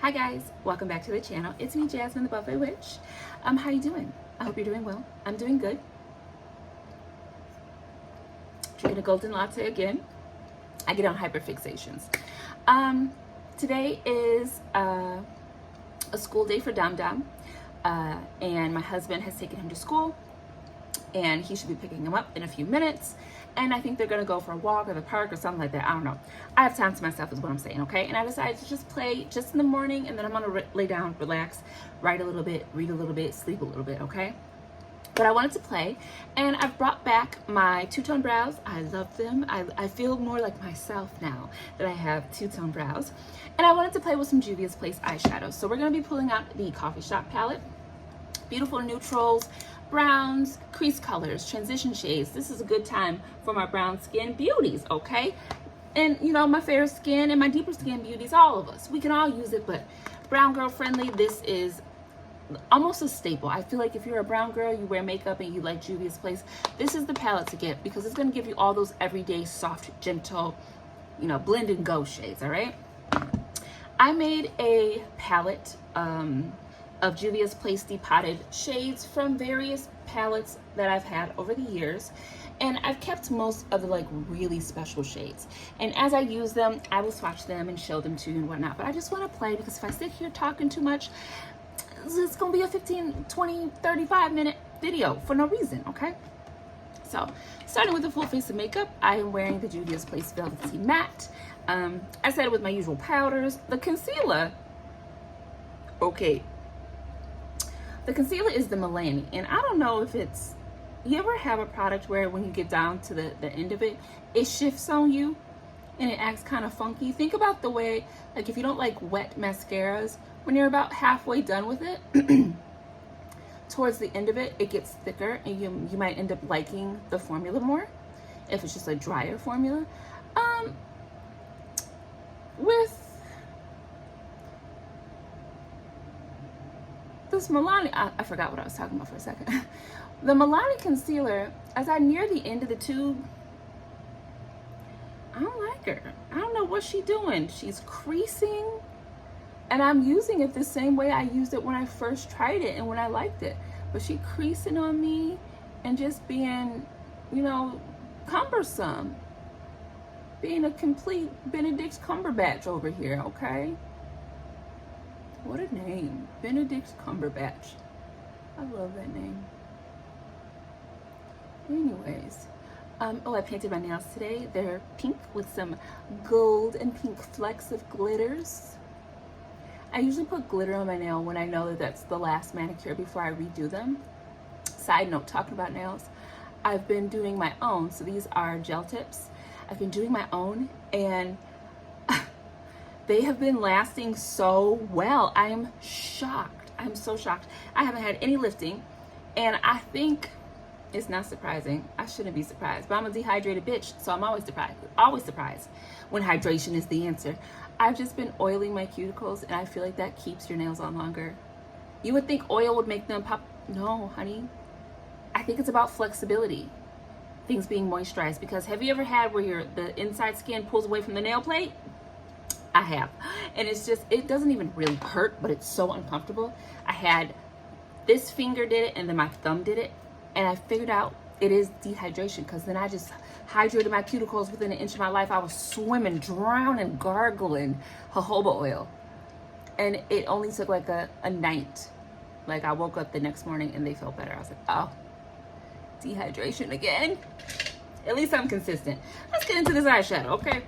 Hi guys, welcome back to the channel. It's me, Jasmine the Buffet Witch. How you doing? I hope you're doing well. I'm doing good. Drinking a golden latte again. I get on hyperfixations. Today is a school day for Dom Dom, and my husband has taken him to school, and he should be picking him up in a few minutes. And I think they're gonna go for a walk or the park or something like that. I don't know. I have time to myself is what I'm saying, okay? And I decided to just play just in the morning, and then I'm gonna lay down, relax, write a little bit, read a little bit, sleep a little bit, okay? But I wanted to play, and I've brought back my two-tone brows. I love them. I feel more like myself now that I have two-tone brows. And I wanted to play with some Juvia's Place eyeshadows. So we're gonna be pulling out the Coffee Shop palette. Beautiful neutrals, browns, crease colors, transition shades. This is a good time for my brown skin beauties, okay? And you know, my fair skin and my deeper skin beauties, all of us. We can all use it, but brown girl friendly, this is almost a staple. I feel like if you're a brown girl, you wear makeup and you like Juvia's Place, this is the palette to get because it's gonna give you all those everyday, soft, gentle, you know, blend and go shades, all right? I made a palette, of Juvia's Place depotted shades from various palettes that I've had over the years, and I've kept most of the like really special shades, and as I use them I will swatch them and show them to you and whatnot. But I just want to play because if I sit here talking too much, it's gonna be a 15, 20, 35-minute video for no reason, okay? So starting with the full face of makeup, I am wearing the Juvia's Place Velvety Matte. I said it with my usual powders. The concealer, okay, the concealer is the Milani, and I don't know if it's, you ever have a product where when you get down to the end of it, it shifts on you and it acts kind of funky? Think about the way, like if you don't like wet mascaras, when you're about halfway done with it, towards the end of it, it gets thicker and you might end up liking the formula more if it's just a drier formula. With this Milani, I forgot what I was talking about for a second. The Milani concealer, as I near the end of the tube, I don't like her. I don't know what she's doing. She's creasing, and I'm using it the same way I used it when I first tried it and when I liked it. But she creasing on me and just being, you know, cumbersome. Being a complete Benedict Cumberbatch over here, okay? What a name. Benedict Cumberbatch. I love that name. Anyways. Oh, I painted my nails today. They're pink with some gold and pink flecks of glitters. I usually put glitter on my nail when I know that that's the last manicure before I redo them. Side note, talking about nails, I've been doing my own. So these are gel tips. I've been doing my own, and they have been lasting so well. I am shocked. I'm so shocked. I haven't had any lifting, and I think it's not surprising. I shouldn't be surprised, but I'm a dehydrated bitch, so I'm always surprised when hydration is the answer. I've just been oiling my cuticles, and I feel like that keeps your nails on longer. You would think oil would make them pop. No, honey. I think it's about flexibility. Things being moisturized, because have you ever had where the inside skin pulls away from the nail plate? I have, and it's just, it doesn't even really hurt, but it's so uncomfortable. I had this finger did it and then my thumb did it, and I figured out it is dehydration, because then I just hydrated my cuticles within an inch of my life. I was swimming, drowning, gargling jojoba oil, and it only took like a night. Like I woke up the next morning and they felt better. I was like, oh, dehydration again. At least I'm consistent. Let's get into this eyeshadow, okay?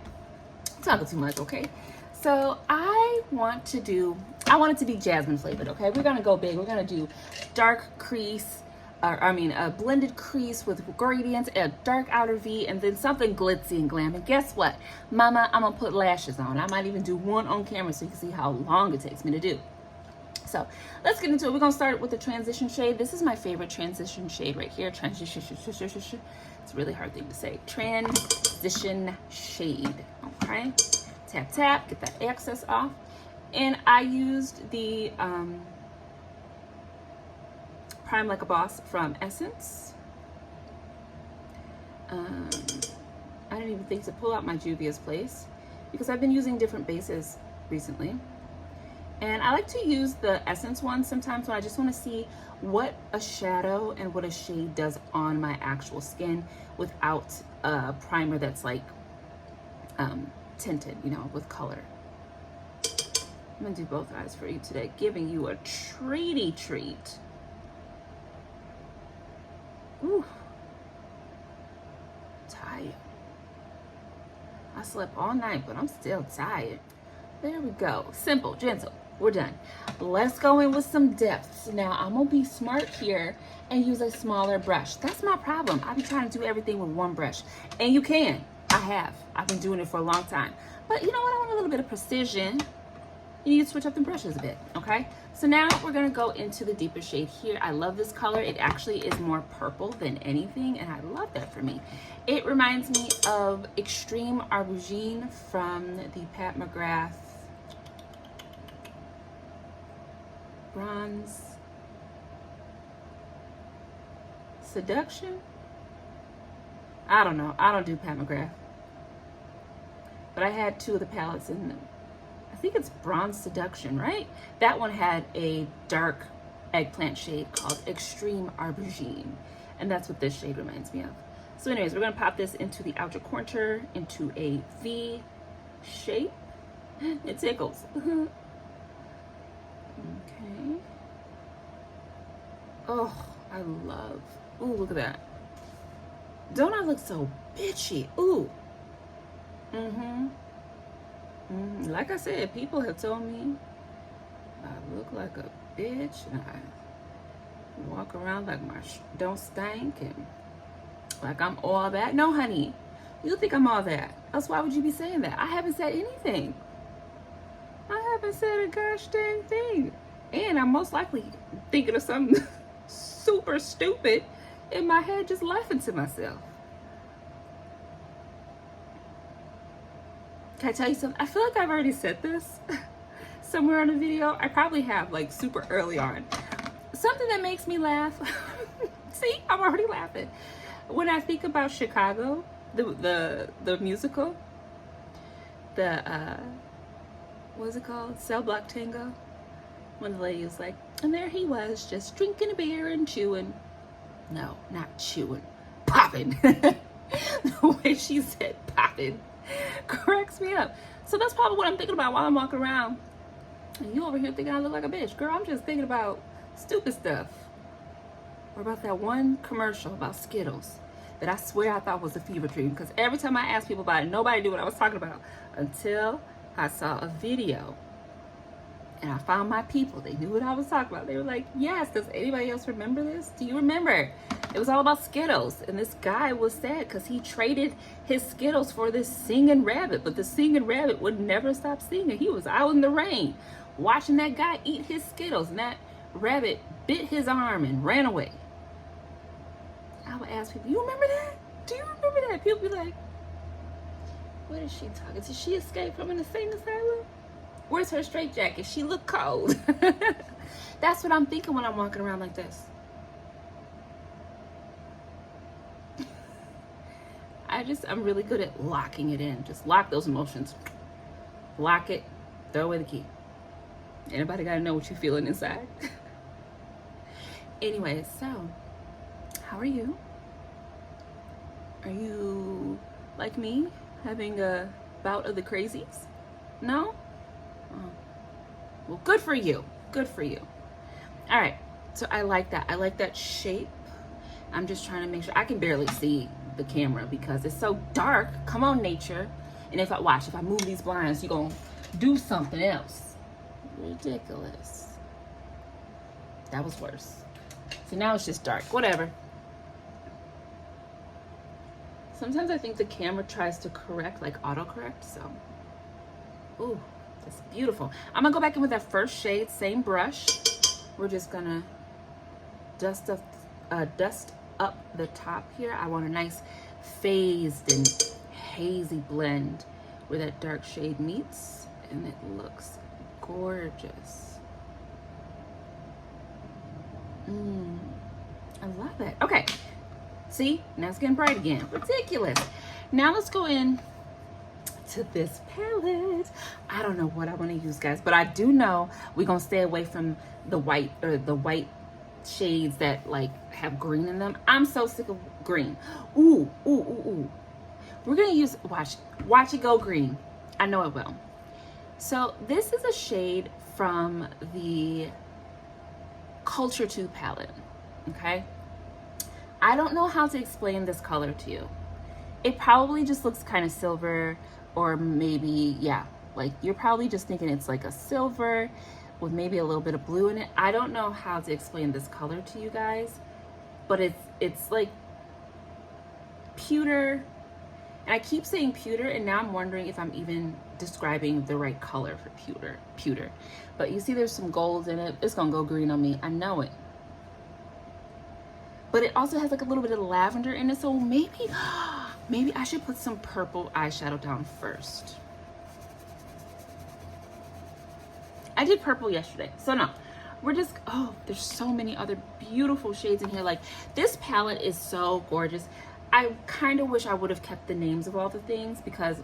I'm talking too much, okay? So I want it to be jasmine flavored, okay? We're gonna go big. We're gonna do dark crease, a blended crease with gradients, a dark outer V, and then something glitzy and glam. And guess what? Mama, I'm gonna put lashes on. I might even do one on camera so you can see how long it takes me to do. So let's get into it. We're gonna start with the transition shade. This is my favorite transition shade right here. Transition, it's a really hard thing to say. Transition shade, okay? Tap, tap, get that excess off. And I used the Prime Like a Boss from Essence. I didn't even think to pull out my Juvia's Place because I've been using different bases recently. And I like to use the Essence one sometimes when I just want to see what a shadow and what a shade does on my actual skin without a primer that's like tinted, you know, with color. I'm gonna do both eyes for you today, giving you a treaty treat. Ooh, tired. I slept all night, but I'm still tired. There we go. Simple, gentle. We're done. Let's go in with some depths. Now, I'm gonna be smart here and use a smaller brush. That's my problem. I be trying to do everything with one brush. And you can. I have. I've been doing it for a long time. But you know what? I want a little bit of precision. You need to switch up the brushes a bit, okay? So now we're gonna go into the deeper shade here. I love this color. It actually is more purple than anything, and I love that for me. It reminds me of Extreme Aubergine from the Pat McGrath Bronze Seduction? I don't know. I don't do Pat McGrath. But I had two of the palettes in them. I think it's Bronze Seduction, right? That one had a dark eggplant shade called Extreme Aubergine. And that's what this shade reminds me of. So anyways, we're going to pop this into the outer corner into a V shape. It tickles. Okay. Oh, I love. Ooh, look at that. Don't I look so bitchy? Ooh. Like I said, people have told me I look like a bitch and I walk around like my don't stink and like I'm all that. No, honey, you think I'm all that. Else why would you be saying that? I haven't said anything. I haven't said a gosh dang thing. And I'm most likely thinking of something super stupid in my head, just laughing to myself. Can I tell you something? I feel like I've already said this somewhere in a video. I probably have, like super early on. Something that makes me laugh. See, I'm already laughing. When I think about Chicago, the musical, what is it called? Cell Block Tango. When the lady was like, and there he was, just drinking a beer and chewing. No, not chewing. Popping. The way she said popping cracks me up. So that's probably what I'm thinking about while I'm walking around. And you over here thinking I look like a bitch. Girl, I'm just thinking about stupid stuff. Or about that one commercial about Skittles that I swear I thought was a fever dream. Because every time I asked people about it, nobody knew what I was talking about. Until I saw a video. And I found my people. They knew what I was talking about. They were like, yes, does anybody else remember this? Do you remember? It was all about Skittles. And this guy was sad because he traded his Skittles for this singing rabbit. But the singing rabbit would never stop singing. He was out in the rain watching that guy eat his Skittles. And that rabbit bit his arm and ran away. I would ask people, you remember that? Do you remember that? People be like, what is she talking? Did she escape from an insane asylum? Where's her straitjacket? She look cold. That's what I'm thinking when I'm walking around like this. I'm really good at locking it in. Just lock those emotions. Lock it. Throw away the key. Anybody gotta know what you're feeling inside? Anyway, so how are you? Are you like me, having a bout of the crazies? No? Oh. Well, good for you. Good for you. All right. So I like that. I like that shape. I'm just trying to make sure. I can barely see the camera because it's so dark. Come on, nature. And if I move these blinds, you're going to do something else. Ridiculous. That was worse. So now it's just dark. Whatever. Sometimes I think the camera tries to correct, like autocorrect. So, ooh, that's beautiful. I'm going to go back in with that first shade, same brush. We're just going to dust up the top here. I want a nice phased and hazy blend where that dark shade meets, and it looks gorgeous. I love it. Okay, see, now it's getting bright again. Ridiculous. Now let's go in to this palette. I don't know what I want to use, guys, but I do know we're going to stay away from the white or the white shades that like have green in them. I'm so sick of green. Ooh, ooh, ooh, ooh. We're going to use, watch it go green. I know it will. So this is a shade from the Culture 2 palette, okay? I don't know how to explain this color to you. It probably just looks kind of silver, or maybe, yeah, like you're probably just thinking it's like a silver with maybe a little bit of blue in it. I don't know how to explain this color to you guys, but it's like pewter. And I keep saying pewter, and now I'm wondering if I'm even describing the right color for pewter. But you see there's some gold in it. It's gonna go green on me, I know it. But it also has like a little bit of lavender in it, so maybe I should put some purple eyeshadow down first. I did purple yesterday, so no. We're just, oh, there's so many other beautiful shades in here. Like, this palette is so gorgeous. I kind of wish I would have kept the names of all the things, because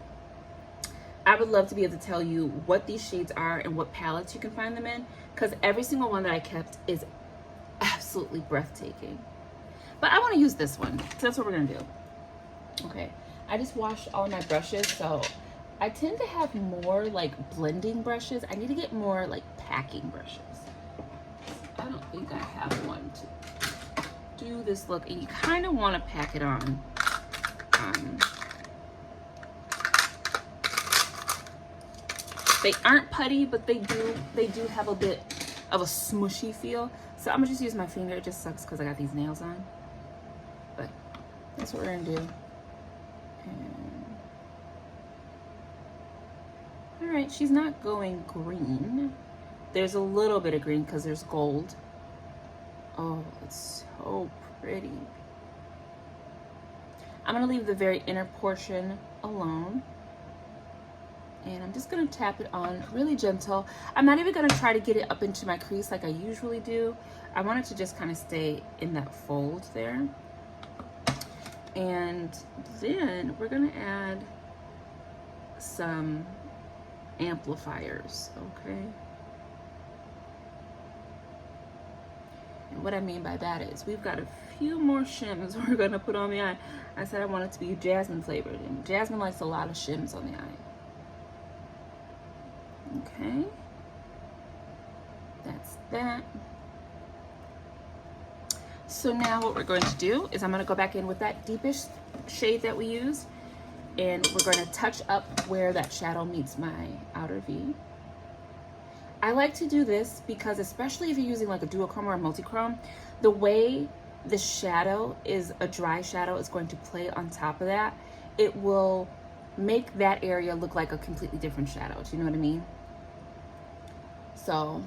I would love to be able to tell you what these shades are and what palettes you can find them in, because every single one that I kept is absolutely breathtaking. But I want to use this one, so that's what we're going to do. Okay, I just washed all my brushes, so I tend to have more like blending brushes. I need to get more like packing brushes. I don't think I have one to do this look, and you kind of want to pack it on. They aren't putty, but they do have a bit of a smushy feel. So I'm gonna just use my finger. It just sucks because I got these nails on. But that's what we're gonna do. All right, she's not going green. There's a little bit of green because there's gold. Oh, it's so pretty. I'm gonna leave the very inner portion alone. And I'm just gonna tap it on really gentle. I'm not even gonna try to get it up into my crease like I usually do. I want it to just kind of stay in that fold there. And then we're gonna add some amplifiers, okay? And what I mean by that is we've got a few more shims we're gonna put on the eye. I said I want it to be jasmine flavored, and Jasmine likes a lot of shims on the eye. Okay, that's that. So now what we're going to do is I'm going to go back in with that deepest shade that we used, and we're going to touch up where that shadow meets my outer V. I like to do this because, especially if you're using like a duochrome or a multichrome, the way the shadow is a dry shadow is going to play on top of that, it will make that area look like a completely different shadow. Do you know what I mean? So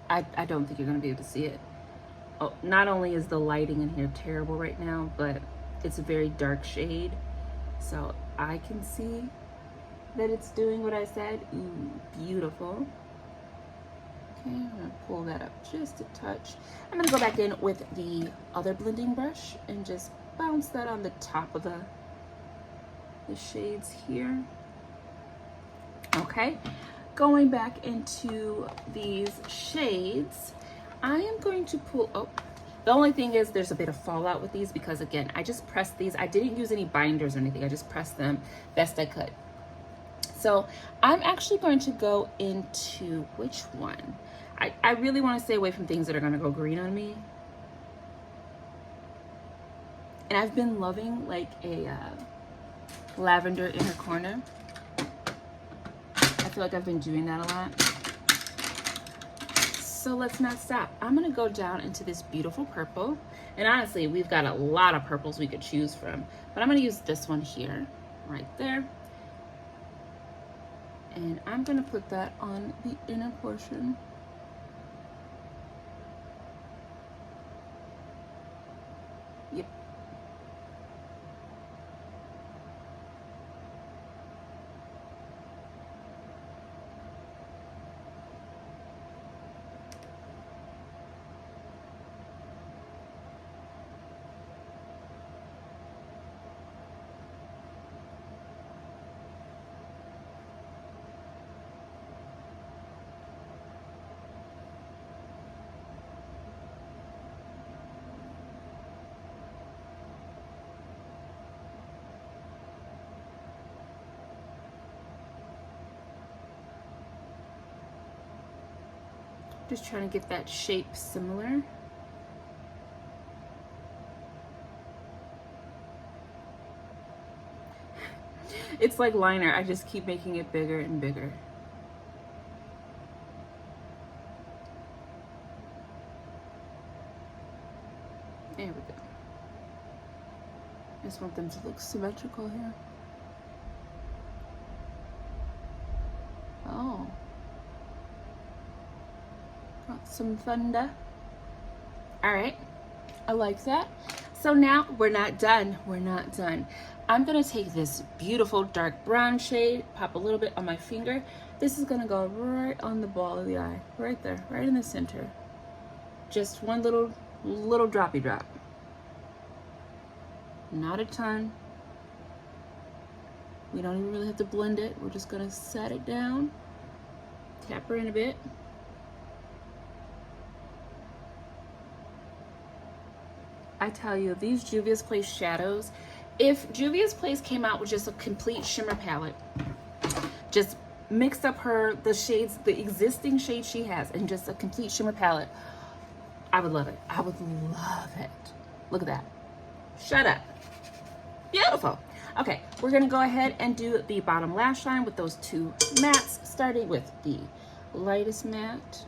I don't think you're going to be able to see it. Oh, not only is the lighting in here terrible right now, but it's a very dark shade. So I can see that it's doing what I said. Ooh, beautiful. Okay, I'm going to pull that up just a touch. I'm going to go back in with the other blending brush and just bounce that on the top of the shades here. Okay. Going back into these shades, I am going to pull, oh, the only thing is there's a bit of fallout with these because, again, I just pressed these. I didn't use any binders or anything. I just pressed them best I could. So I'm actually going to go into which one? I really want to stay away from things that are going to go green on me. And I've been loving like a lavender inner corner. I feel like I've been doing that a lot. So let's not stop. I'm gonna go down into this beautiful purple. And honestly, we've got a lot of purples we could choose from, but I'm gonna use this one here, right there. And I'm gonna put that on the inner portion. Yep. Just trying to get that shape similar. It's like liner. I just keep making it bigger and bigger. There we go. Just want them to look symmetrical here. Oh. Got some thunder. All right. I like that. So now we're not done. We're not done. I'm gonna take this beautiful dark brown shade, pop a little bit on my finger. This is gonna go right on the ball of the eye, right there, right in the center. Just one little droppy drop. Not a ton. We don't even really have to blend it. We're just gonna set it down, tap her in a bit. I tell you, these Juvia's Place shadows, if Juvia's Place came out with just a complete shimmer palette, just mixed up the shades, the existing shades she has, and just a complete shimmer palette, I would love it. I would love it. Look at that. Shut up. Beautiful. Okay, we're gonna go ahead and do the bottom lash line with those two mattes, starting with the lightest matte.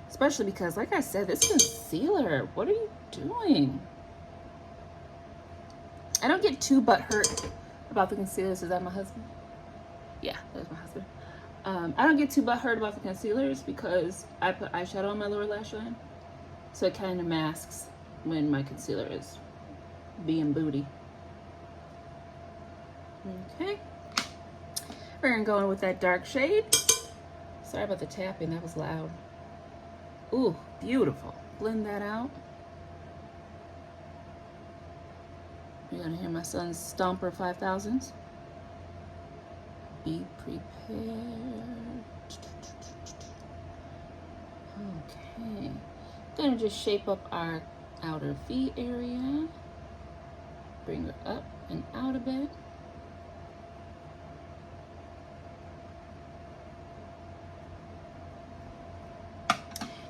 Especially because, like I said, this concealer, what are you doing? I don't get too butthurt about the concealers. Is that my husband? Yeah, that's my husband. I don't get too butthurt about the concealers because I put eyeshadow on my lower lash line. So it kind of masks when my concealer is being booty. Okay. We're gonna go in with that dark shade. Sorry about the tapping, that was loud. Ooh, beautiful. Blend that out. You're gonna hear my son's Stomper 5000s. Be prepared. Okay. Gonna just shape up our outer V area. Bring her up and out a bit.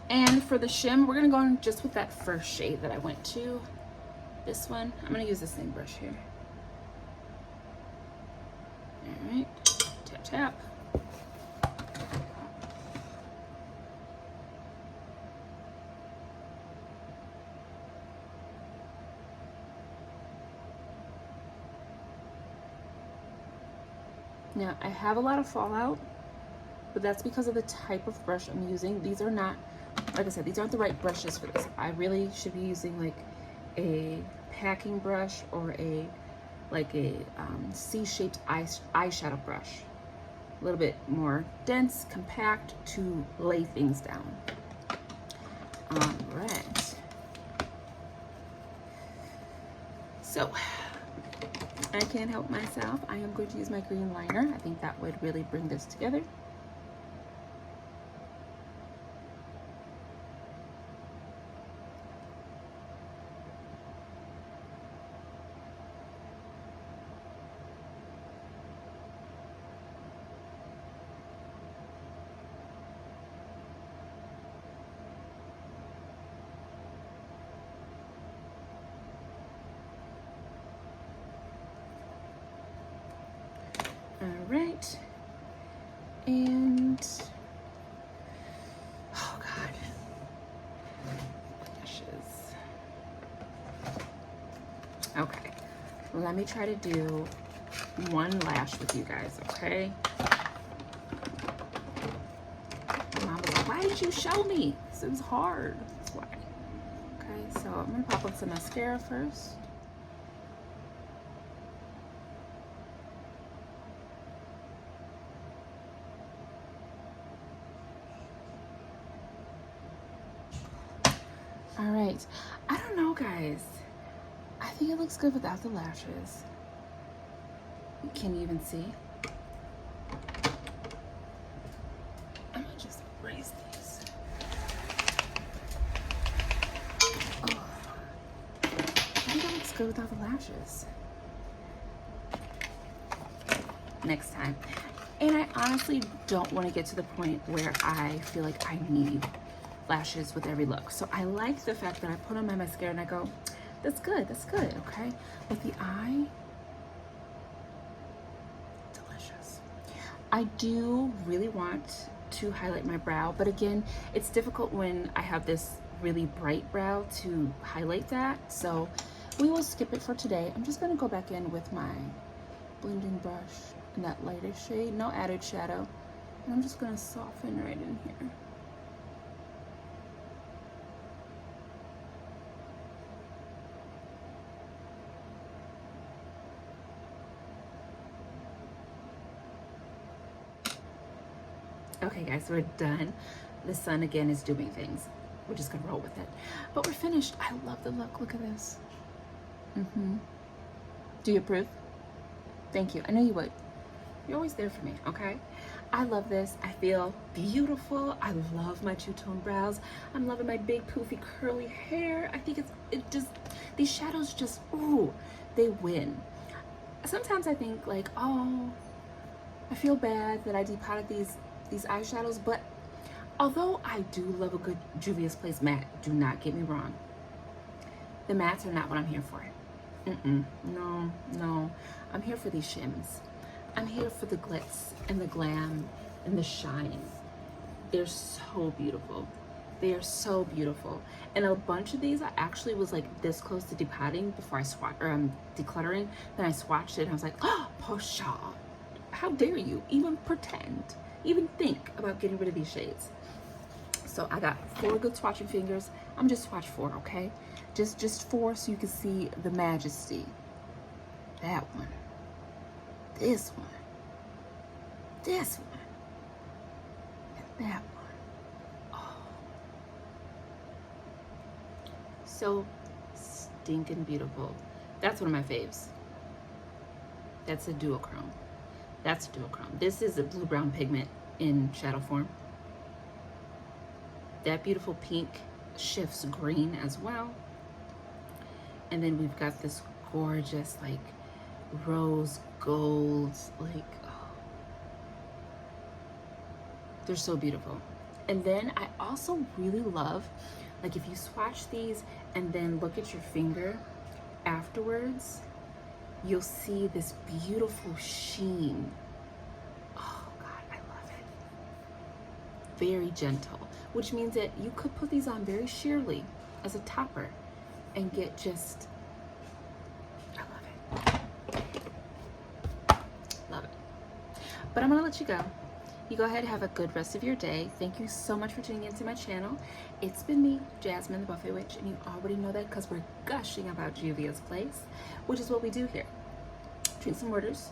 And for the shim, we're gonna go in just with that first shade that I went to. This one, I'm gonna use the same brush here. All right, tap, tap. Now, I have a lot of fallout, but that's because of the type of brush I'm using. These are not, like I said, these aren't the right brushes for this. I really should be using like a packing brush or a C-shaped eyeshadow brush. A little bit more dense, compact to lay things down. All right. So, I can't help myself. I am going to use my green liner. I think that would really bring this together. All right, and oh God, lashes. Okay, let me try to do one lash with you guys, okay? Mom was like, why did you show me? This is hard, that's why. Okay, so I'm gonna pop on some mascara first. All right, I don't know, guys. I think it looks good without the lashes. Can you even see? I'm gonna just erase these. Oh, I think it looks good without the lashes. Next time. And I honestly don't want to get to the point where I feel like I need lashes with every look. So I like the fact that I put on my mascara and I go, that's good, okay? But the eye, delicious. I do really want to highlight my brow, but again, it's difficult when I have this really bright brow to highlight that. So we will skip it for today. I'm just gonna go back in with my blending brush in that lighter shade, no added shadow. And I'm just gonna soften right in here. Okay guys, we're done. The sun again is doing things. We're just gonna roll with it. But we're finished. I love the look. Look at this. Do you approve? Thank you. I know you would. You're always there for me, okay? I love this. I feel beautiful. I love my two-tone brows. I'm loving my big poofy curly hair. I think these shadows just, ooh, they win. Sometimes I think like, oh, I feel bad that I depotted these eyeshadows, but although I do love a good Juvia's Place matte, do not get me wrong, the mattes are not what I'm here for. No, I'm here for these shims. I'm here for the glitz and the glam and the shine. They're so beautiful. They are so beautiful. And a bunch of these I actually was like this close to depotting before I decluttering. Then I swatched it and I was like, oh, Posha, how dare you even pretend, even think about getting rid of these shades. So I got 4 good swatching fingers. I'm just swatch 4, okay? Just 4 so you can see the majesty. That one. This one. This one. And that one. Oh. So stinking beautiful. That's one of my faves. That's a duochrome. That's a duochrome. This is a blue-brown pigment in shadow form. That beautiful pink shifts green as well. And then we've got this gorgeous like rose gold, like, oh, they're so beautiful. And then I also really love, like if you swatch these and then look at your finger afterwards, you'll see this beautiful sheen. Oh God, I love it. Very gentle, which means that you could put these on very sheerly as a topper and get just, I love it. Love it. But I'm gonna let you go. You go ahead and have a good rest of your day. Thank you so much for tuning into my channel. It's been me, Jasmine the Buffet Witch, and you already know that because we're gushing about Juvia's Place, which is what we do here. Drink some waters,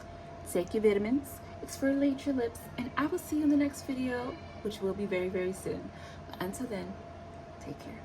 take your vitamins, exfoliate your lips, and I will see you in the next video, which will be very, very soon. But until then, take care.